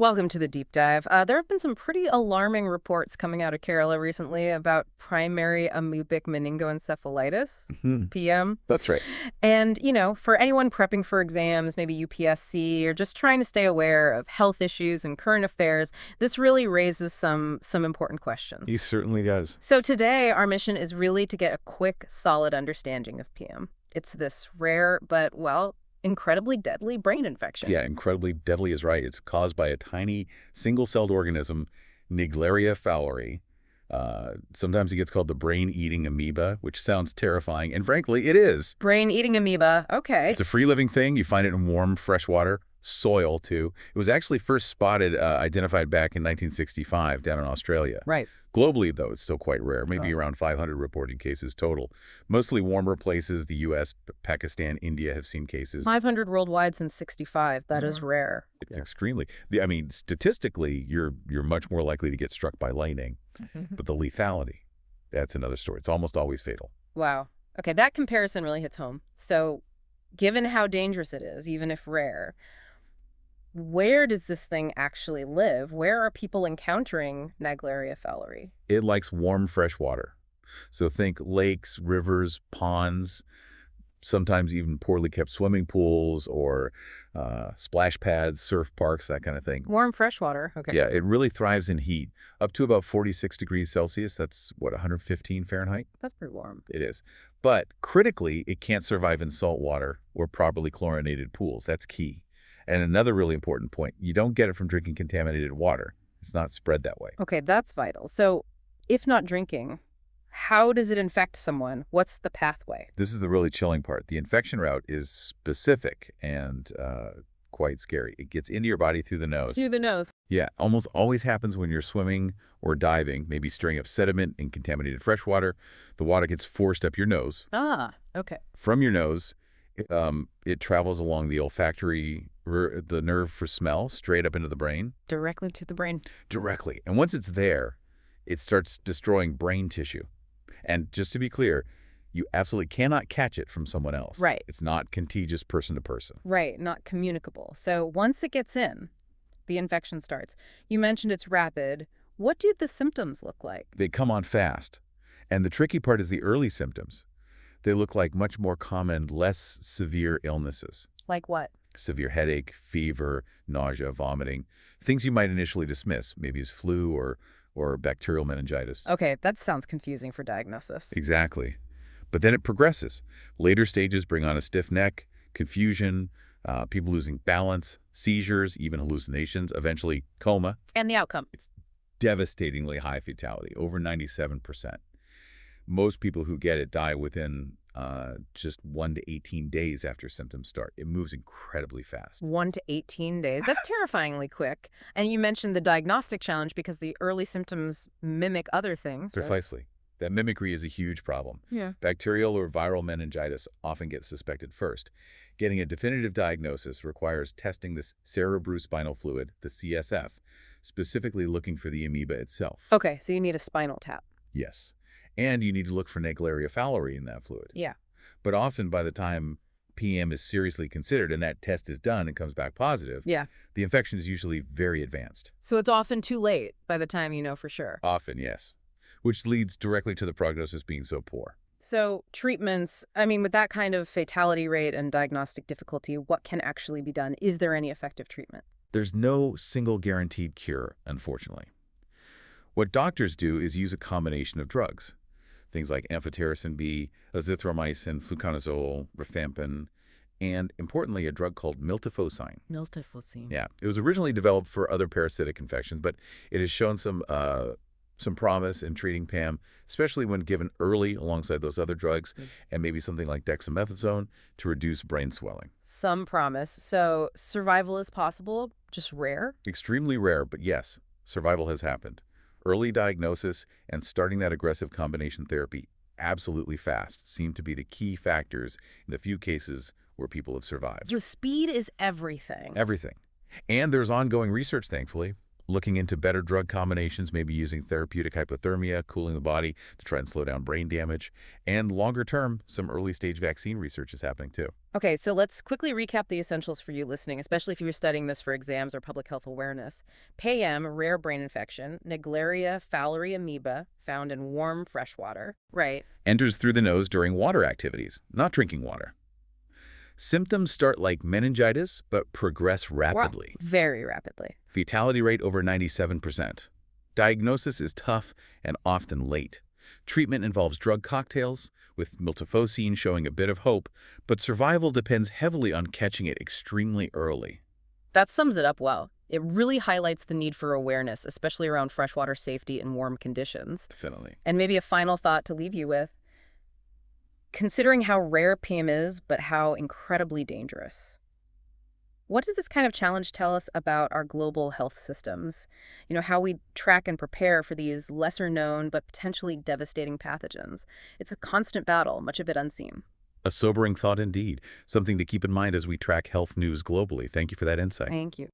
Welcome to the deep dive. There have been some pretty alarming reports coming out of Kerala recently about primary amoebic meningoencephalitis, Hmm. PM. That's right. And, for anyone prepping for exams, maybe UPSC, or just trying to stay aware of health issues and current affairs, this really raises some important questions. He certainly does. So today, our mission is really to get a quick, solid understanding of PM. It's this rare but, incredibly deadly brain infection. Yeah, incredibly deadly is right. It's caused by a tiny single-celled organism, Naegleria fowleri. Sometimes it gets called the brain-eating amoeba, which sounds terrifying, and frankly, it is. Brain-eating amoeba, okay. It's a free-living thing. You find it in warm, fresh water, soil, too. It was actually first identified back in 1965 down in Australia. Right. Globally, though, it's still quite rare, maybe around 500 reported cases total. Mostly warmer places, the U.S., Pakistan, India have seen cases. 500 worldwide since 65. That is rare. It's extremely. I mean, statistically, you're much more likely to get struck by lightning, but the lethality, that's another story. It's almost always fatal. Wow. Okay, that comparison really hits home. So, given how dangerous it is, even if rare, where does this thing actually live? Where are people encountering Naegleria fowleri? It likes warm, fresh water. So think lakes, rivers, ponds, sometimes even poorly kept swimming pools or splash pads, surf parks, that kind of thing. Warm freshwater. Okay. Yeah, it really thrives in heat, up to about 46 degrees Celsius. That's, 115 Fahrenheit? That's pretty warm. It is. But critically, it can't survive in salt water or properly chlorinated pools. That's key. And another really important point, you don't get it from drinking contaminated water. It's not spread that way. Okay, that's vital. So, if not drinking, how does it infect someone? What's the pathway? This is the really chilling part. The infection route is specific and quite scary. It gets into your body through the nose. Through the nose. Yeah, almost always happens when you're swimming or diving, maybe stirring up sediment in contaminated fresh water. The water gets forced up your nose. Ah, okay. From your nose, it travels along the the nerve for smell, straight up into the brain. Directly to the brain. Directly. And once it's there, it starts destroying brain tissue. And just to be clear, you absolutely cannot catch it from someone else. Right. It's not contagious person to person. Right, not communicable. So once it gets in, the infection starts. You mentioned it's rapid. What do the symptoms look like? They come on fast. And the tricky part is the early symptoms. They look like much more common, less severe illnesses. Like what? Severe headache, fever, nausea, vomiting. Things you might initially dismiss, maybe as flu or bacterial meningitis. Okay, that sounds confusing for diagnosis. Exactly. But then it progresses. Later stages bring on a stiff neck, confusion, people losing balance, seizures, even hallucinations, eventually coma. And the outcome? It's devastatingly high fatality, over 97%. Most people who get it die within just 1 to 18 days after symptoms start. It moves incredibly fast. 1 to 18 days. That's terrifyingly quick. And you mentioned the diagnostic challenge because the early symptoms mimic other things. Precisely. That mimicry is a huge problem. Yeah. Bacterial or viral meningitis often gets suspected first. Getting a definitive diagnosis requires testing this cerebrospinal fluid, the CSF, specifically looking for the amoeba itself. Okay, so you need a spinal tap. Yes. And you need to look for Naegleria fowleri in that fluid. Yeah. But often by the time PM is seriously considered and that test is done and comes back positive, Yeah. the infection is usually very advanced. So it's often too late by the time you know for sure. Often, yes. Which leads directly to the prognosis being so poor. So treatments, with that kind of fatality rate and diagnostic difficulty, what can actually be done? Is there any effective treatment? There's no single guaranteed cure, unfortunately. What doctors do is use a combination of drugs. Things like amphotericin B, azithromycin, fluconazole, rifampin, and importantly, a drug called miltefosine. Miltefosine. Yeah, it was originally developed for other parasitic infections, but it has shown some promise in treating PAM, especially when given early alongside those other drugs, and maybe something like dexamethasone to reduce brain swelling. Some promise. So survival is possible, just rare? Extremely rare, but yes, survival has happened. Early diagnosis and starting that aggressive combination therapy absolutely fast seem to be the key factors in the few cases where people have survived. Your speed is everything. Everything. And there's ongoing research, thankfully, looking into better drug combinations, maybe using therapeutic hypothermia, cooling the body to try and slow down brain damage. And longer term, some early stage vaccine research is happening too. Okay, so let's quickly recap the essentials for you listening, especially if you were studying this for exams or public health awareness. PAM, rare brain infection, Naegleria Fowleri amoeba, found in warm fresh water. Right. Enters through the nose during water activities, not drinking water. Symptoms start like meningitis, but progress Wow. rapidly. Very rapidly. Fatality rate over 97%. Diagnosis is tough and often late. Treatment involves drug cocktails, with miltefosine showing a bit of hope, but survival depends heavily on catching it extremely early. That sums it up well. It really highlights the need for awareness, especially around freshwater safety in warm conditions. Definitely. And maybe a final thought to leave you with. Considering how rare PM is, but how incredibly dangerous. What does this kind of challenge tell us about our global health systems? How we track and prepare for these lesser known but potentially devastating pathogens. It's a constant battle, much of it unseen. A sobering thought indeed, something to keep in mind as we track health news globally. Thank you for that insight. Thank you.